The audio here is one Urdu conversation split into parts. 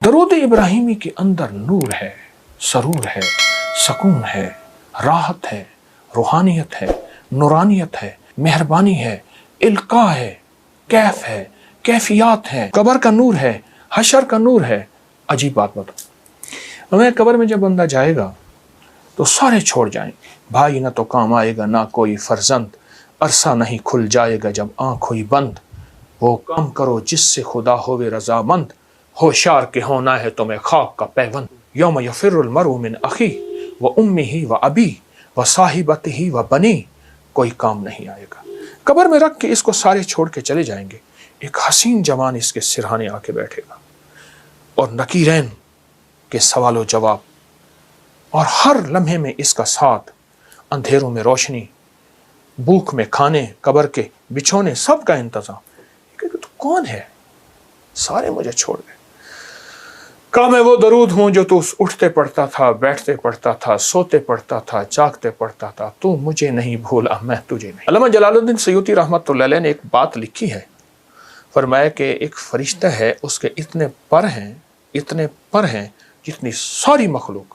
درود ابراہیمی کے اندر نور ہے، سرور ہے، سکون ہے، راحت ہے، روحانیت ہے، نورانیت ہے، مہربانی ہے، القاء ہے، کیف ہے، کیفیات ہے، قبر کا نور ہے، حشر کا نور ہے۔ عجیب بات بتاؤ، ہمیں قبر میں جب بندہ جائے گا تو سارے چھوڑ جائیں گے، بھائی نہ تو کام آئے گا نہ کوئی فرزند، عرصہ نہیں کھل جائے گا جب آنکھ ہوئی بند، وہ کام کرو جس سے خدا ہوئے رضامند، ہوشیار کے ہونا ہے تمہیں خاک کا پیوند، یوم یفر المرء من اخی و امہ و ابی و صاحبتہ و بنی، کوئی کام نہیں آئے گا۔ قبر میں رکھ کے اس کو سارے چھوڑ کے چلے جائیں گے، ایک حسین جوان اس کے سرہانے آ کے بیٹھے گا، اور نکیرین کے سوال و جواب، اور ہر لمحے میں اس کا ساتھ، اندھیروں میں روشنی، بھوک میں کھانے، قبر کے بچھونے، سب کا انتظام۔ کہ تو کون ہے؟ سارے مجھے چھوڑ گئے۔ کہا میں وہ درود ہوں جو تو اٹھتے پڑھتا تھا، بیٹھتے پڑھتا تھا، سوتے پڑھتا تھا، جاگتے پڑھتا تھا، تو مجھے نہیں بھولا، میں تجھے نہیں۔ علامہ جلال الدین سیوطی رحمۃ اللہ علیہ نے ایک بات لکھی ہے، فرمایا کہ ایک فرشتہ ہے، اس کے اتنے پر ہیں جتنی ساری مخلوق،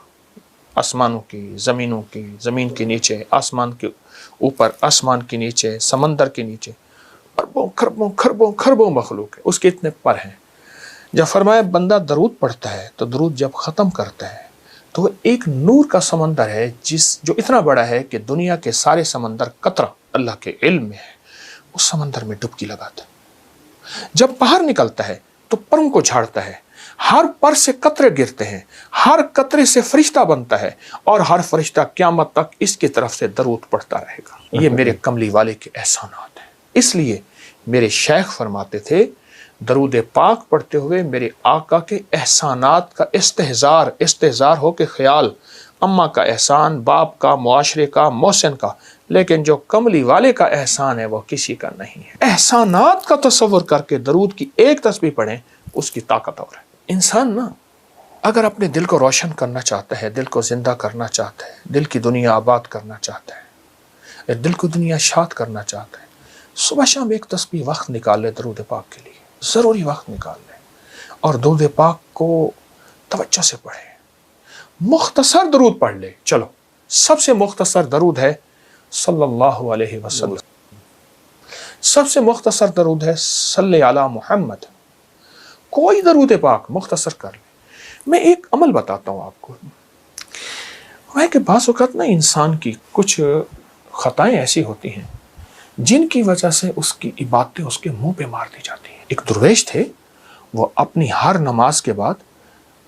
آسمانوں کی، زمینوں کی، زمین کے نیچے، آسمان کے اوپر، آسمان کے نیچے، سمندر کے نیچے، اربوں خربوں خربوں خربوں مخلوق ہے، اس کے اتنے پر ہیں۔ جب فرمایا بندہ درود پڑھتا ہے تو درود جب ختم کرتا ہے تو وہ ایک نور کا سمندر ہے جو اتنا بڑا ہے کہ دنیا کے سارے سمندر قطرہ اللہ کے علم میں ہے، اس سمندر میں ڈبکی لگاتا ہے۔ جب باہر نکلتا ہے تو پروں کو جھاڑتا ہے، ہر پر سے قطرے گرتے ہیں، ہر قطرے سے فرشتہ بنتا ہے، اور ہر فرشتہ قیامت تک اس کی طرف سے درود پڑھتا رہے گا۔ یہ میرے کملی والے کے احسانات ہیں۔ اس لیے میرے شیخ فرماتے تھے درود پاک پڑھتے ہوئے میرے آقا کے احسانات کا استحضار ہو کے خیال، اماں کا احسان، باپ کا، معاشرے کا، محسن کا، لیکن جو کملی والے کا احسان ہے وہ کسی کا نہیں ہے۔ احسانات کا تصور کر کے درود کی ایک تسبیح پڑھیں، اس کی طاقت اور ہے۔ انسان نا اگر اپنے دل کو روشن کرنا چاہتا ہے، دل کو زندہ کرنا چاہتا ہے، دل کی دنیا آباد کرنا چاہتا ہے، دل کو دنیا شاد کرنا چاہتا ہے، صبح شام ایک تسبیح وقت نکال لے درود پاک کے لیے، ضروری وقت نکال لے، اور درود پاک کو توجہ سے پڑھے، مختصر درود پڑھ لے۔ چلو سب سے مختصر درود ہے صلی اللہ علیہ وسلم، سب سے مختصر درود ہے صلی علی محمد۔ کوئی درود پاک مختصر کر لے۔ میں ایک عمل بتاتا ہوں آپ کو، وہ کہ بعض اوقات نا انسان کی کچھ خطائیں ایسی ہوتی ہیں جن کی وجہ سے اس کی عبادتیں اس کے منہ پہ مار دی جاتی ہیں۔ ایک درویش تھے، وہ اپنی ہر نماز کے بعد،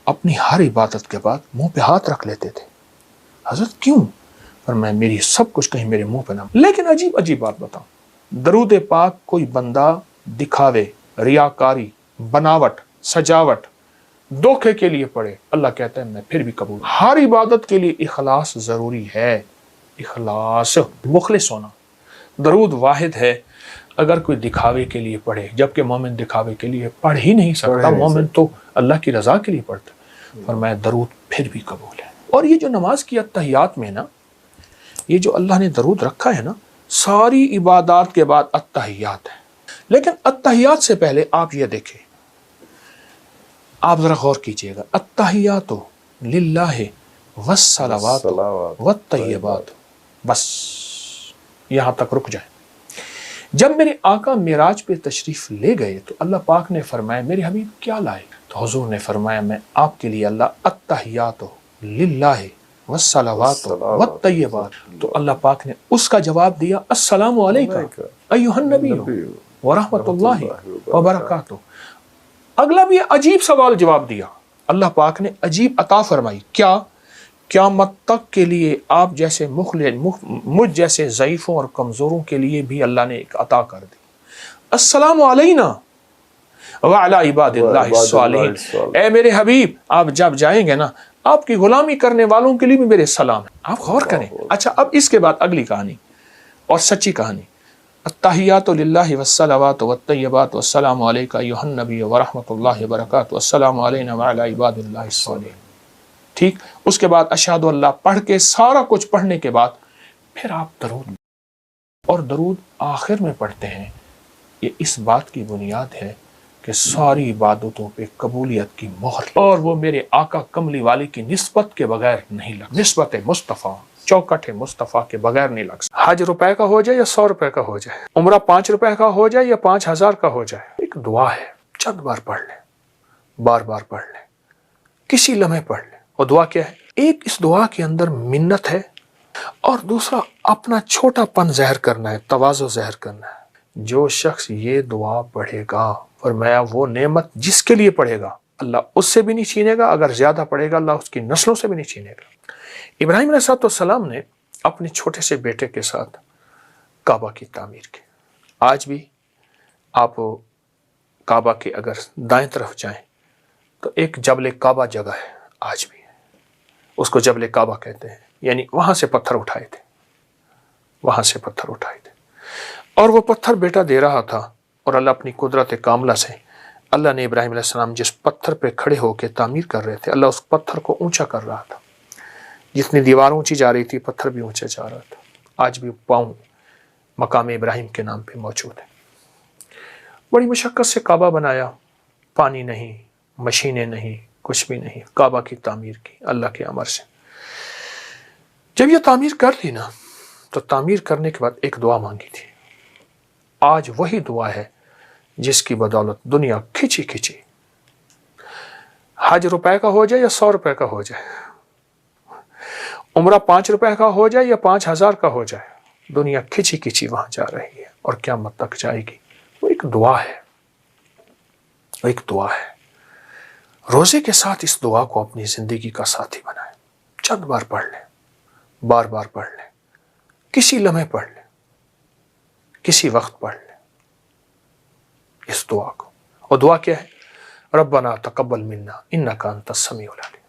اپنی ہر عبادت کے بعد منہ پہ ہاتھ رکھ لیتے تھے۔ حضرت کیوں؟ پر میں میری سب کچھ کہیں میرے منہ پہ نہ۔ لیکن عجیب بات بتاؤں، درود پاک کوئی بندہ دکھاوے، ریاکاری، بناوٹ، سجاوٹ، دھوکے کے لیے پڑھے، اللہ کہتا ہے میں پھر بھی قبول۔ ہر عبادت کے لیے اخلاص ضروری ہے، اخلاص، مخلص ہونا۔ درود واحد ہے، اگر کوئی دکھاوے کے لیے پڑھے، جبکہ مومن دکھاوے کے لیے پڑھ ہی نہیں سکتا، مومن تو اللہ کی رضا کے لیے پڑھتا ہے، فرمایا درود پھر بھی قبول ہے۔ اور یہ جو نماز کی اتحیات میں نا، یہ جو اللہ نے درود رکھا ہے نا، ساری عبادات کے بعد اتحیات ہے، لیکن اتحیات سے پہلے آپ یہ دیکھیں، آپ ذرا غور کیجئے گا، اتحیات للہ والصلوات والطیبات، بس یہاں تک رک جائیں۔ جب میرے آقا معراج پہ تشریف لے گئے تو اللہ پاک نے فرمایا میرے حبیب کیا لائے؟ تو حضور نے فرمایا میں آپ کے لیے اللہ اتحیات للہ والصلوات والطیبات۔ تو اللہ پاک نے اس کا جواب دیا السلام علیکم ایھا النبی ورحمۃ اللہ وبرکاتہ۔ اگلا بھی عجیب سوال جواب دیا، اللہ پاک نے عجیب عطا فرمائی، کیا؟ قیامت تک کے لیے آپ جیسے مجھ جیسے ضعیفوں اور کمزوروں کے لیے بھی اللہ نے ایک عطا کر دی، السلام علینا وعلی عباد اللہ الصالحین۔ اے میرے حبیب آپ جب جائیں گے نا، آپ کی غلامی کرنے والوں کے لیے بھی میرے سلام ہے۔ آپ غور کریں۔ اچھا اب اس کے بعد اگلی کہانی اور سچی کہانی، التحیات للہ والصلوات والطیبات والسلام علیک ایھا النبی ورحمۃ اللہ وبرکاتہ والسلام علینا وعلی عباد اللہ الصالحین۔ ٹھیک، اس کے بعد اشہد اللہ پڑھ کے سارا کچھ پڑھنے کے بعد پھر آپ درود، اور درود آخر میں پڑھتے ہیں۔ یہ اس بات کی بنیاد ہے کہ ساری عبادتوں پہ قبولیت کی مہر، اور وہ میرے آقا کملی والی کی نسبت کے بغیر نہیں لگ، نسبت مصطفیٰ، چوکٹ مصطفیٰ کے بغیر نہیں لگ سکتا۔ حج روپے کا ہو جائے یا 100 روپے کا ہو جائے، عمرہ 5 روپے کا ہو جائے یا 5000 کا ہو جائے، ایک دعا ہے، چند بار پڑھ لیں، بار بار پڑھ لیں، کسی لمحے پڑھ لیں۔ اور دعا کیا ہے؟ ایک اس دعا کے اندر منت ہے، اور دوسرا اپنا چھوٹا پن ظاہر کرنا ہے، تواضع ظاہر کرنا ہے۔ جو شخص یہ دعا پڑھے گا، فرمایا وہ نعمت جس کے لیے پڑھے گا اللہ اس سے بھی نہیں چھینے گا، اگر زیادہ پڑھے گا اللہ اس کی نسلوں سے بھی نہیں چھینے گا۔ ابراہیم علیہ السلام نے اپنے چھوٹے سے بیٹے کے ساتھ کعبہ کی تعمیر کی۔ آج بھی آپ کعبہ کے اگر دائیں طرف جائیں تو ایک جبل کعبہ جگہ ہے، آج بھی اس کو جبل کعبہ کہتے ہیں، یعنی وہاں سے پتھر اٹھائے تھے، وہاں سے پتھر اٹھائے تھے، اور وہ پتھر بیٹا دے رہا تھا، اور اللہ اپنی قدرت کاملہ سے اللہ نے ابراہیم علیہ السلام جس پتھر پہ کھڑے ہو کے تعمیر کر رہے تھے، اللہ اس پتھر کو اونچا کر رہا تھا۔ جتنی دیوار اونچی جا رہی تھی پتھر بھی اونچا جا رہا تھا۔ آج بھی پاؤں مقام ابراہیم کے نام پہ موجود ہے۔ بڑی مشقت سے کعبہ بنایا، پانی نہیں، مشینیں نہیں، کچھ بھی نہیں، کعبہ کی تعمیر کی اللہ کے امر سے۔ جب یہ تعمیر کر لی نا تو تعمیر کرنے کے بعد ایک دعا مانگی تھی۔ آج وہی دعا ہے جس کی بدولت دنیا کھچی کھچی، حج روپے کا ہو جائے یا 100 روپے کا ہو جائے، عمرہ 5 روپے کا ہو جائے یا 5000 کا ہو جائے، دنیا کھچی کھچی وہاں جا رہی ہے اور قیامت تک جائے گی۔ وہ ایک دعا ہے، وہ ایک دعا ہے۔ روزے کے ساتھ اس دعا کو اپنی زندگی کا ساتھی بنائیں، چند بار پڑھ لیں، بار بار پڑھ لیں، کسی لمحے پڑھ لیں، کسی وقت پڑھ لیں اس دعا کو۔ اور دعا کیا ہے؟ ربنا تقبل منا انک انت السمیع العلیم،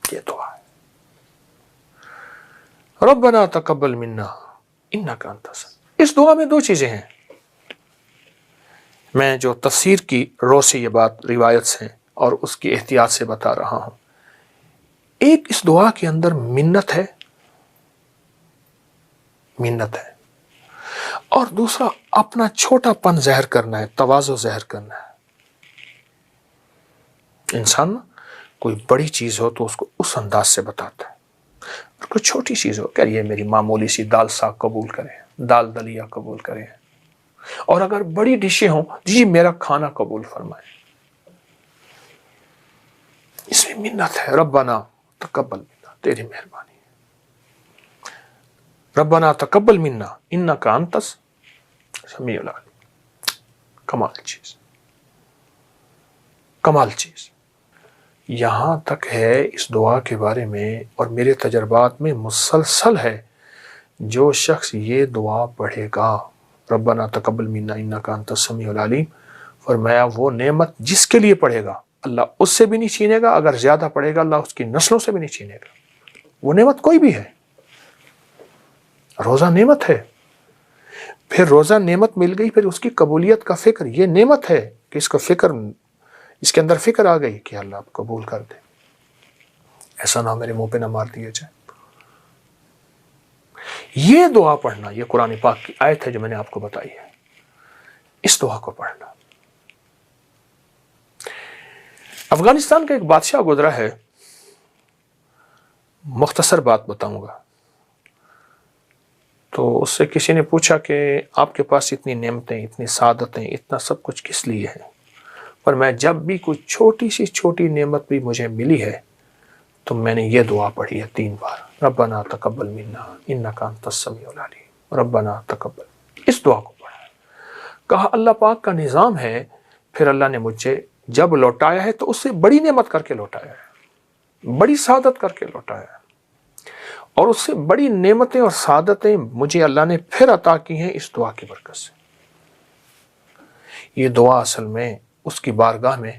یہ دعا ہے، ربنا تقبل منا انک انت السمیع۔ اس دعا میں دو چیزیں ہیں، میں جو تفسیر کی رو سے یہ بات روایت سے اور اس کی احتیاط سے بتا رہا ہوں۔ ایک اس دعا کے اندر منت ہے، منت ہے، اور دوسرا اپنا چھوٹا پن ظاہر کرنا ہے، تواضع ظاہر کرنا ہے۔ انسان کوئی بڑی چیز ہو تو اس کو اس انداز سے بتاتا ہے، اور کوئی چھوٹی چیز ہو کہ یہ میری معمولی سی دال ساگ قبول کریں، دال دلیا قبول کریں، اور اگر بڑی ڈشیں ہوں جی میرا کھانا قبول فرمائیں۔ اس میں منت ہے، ربنا تقبل منا، تیری مہربانی، ربنا تقبل منا انک انت السمیع العلیم۔ کمال چیز، کمال چیز۔ یہاں تک ہے اس دعا کے بارے میں اور میرے تجربات میں مسلسل ہے، جو شخص یہ دعا پڑھے گا ربنا تقبل منا انک انت السمیع العلیم، فرمایا وہ نعمت جس کے لیے پڑھے گا اللہ اس سے بھی نہیں چھینے گا، اگر زیادہ پڑھے گا اللہ اس کی نسلوں سے بھی نہیں چھینے گا۔ وہ نعمت کوئی بھی ہے، روزہ نعمت ہے، پھر روزہ نعمت مل گئی، پھر اس کی قبولیت کا فکر، یہ نعمت ہے کہ اس کا فکر، اس کے اندر فکر آ گئی کہ اللہ آپ قبول کر دے، ایسا نہ میرے منہ پہ نہ مار دیا جائے۔ یہ دعا پڑھنا، یہ قرآن پاک کی آیت ہے جو میں نے آپ کو بتائی ہے، اس دعا کو پڑھنا۔ افغانستان کا ایک بادشاہ گزرا ہے، مختصر بات بتاؤں گا۔ تو اس سے کسی نے پوچھا کہ آپ کے پاس اتنی نعمتیں، اتنی سعادتیں، اتنا سب کچھ کس لیے ہے؟ پر میں جب بھی کوئی چھوٹی سی چھوٹی نعمت بھی مجھے ملی ہے تو میں نے یہ دعا پڑھی ہے 3 بار، ربنا تقبل منا انک انت السمیع العلیم، ربنا تقبل۔ اس دعا کو پڑھا، کہا اللہ پاک کا نظام ہے، پھر اللہ نے مجھے جب لوٹایا ہے تو اس سے بڑی نعمت کر کے لوٹایا ہے، بڑی سعادت کر کے لوٹایا ہے، اور اس سے بڑی نعمتیں اور سعادتیں مجھے اللہ نے پھر عطا کی ہیں اس دعا کی برکت سے۔ یہ دعا اصل میں اس کی بارگاہ میں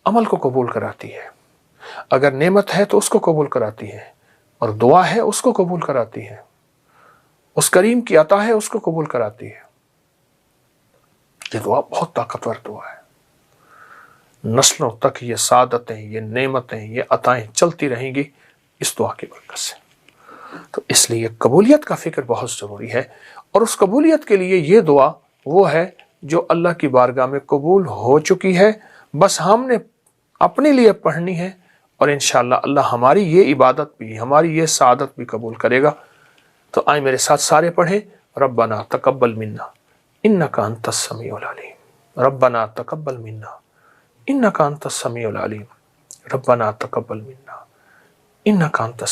عمل کو قبول کراتی ہے، اگر نعمت ہے تو اس کو قبول کراتی ہے، اور دعا ہے اس کو قبول کراتی ہے، اس کریم کی عطا ہے اس کو قبول کراتی ہے۔ یہ دعا بہت طاقتور دعا ہے، نسلوں تک یہ سعادتیں، یہ نعمتیں، یہ عطائیں چلتی رہیں گی اس دعا کی برکت سے۔ تو اس لیے قبولیت کا فکر بہت ضروری ہے، اور اس قبولیت کے لیے یہ دعا وہ ہے جو اللہ کی بارگاہ میں قبول ہو چکی ہے، بس ہم نے اپنے لیے پڑھنی ہے، اور انشاءاللہ اللہ ہماری یہ عبادت بھی، ہماری یہ سعادت بھی قبول کرے گا۔ تو آئیں میرے ساتھ سارے پڑھیں، ربنا تقبل منا انک انت السمیع العلیم، ربنا تقبل منا انک انت السمیع العلیم، ربنا تقبل منا انک انت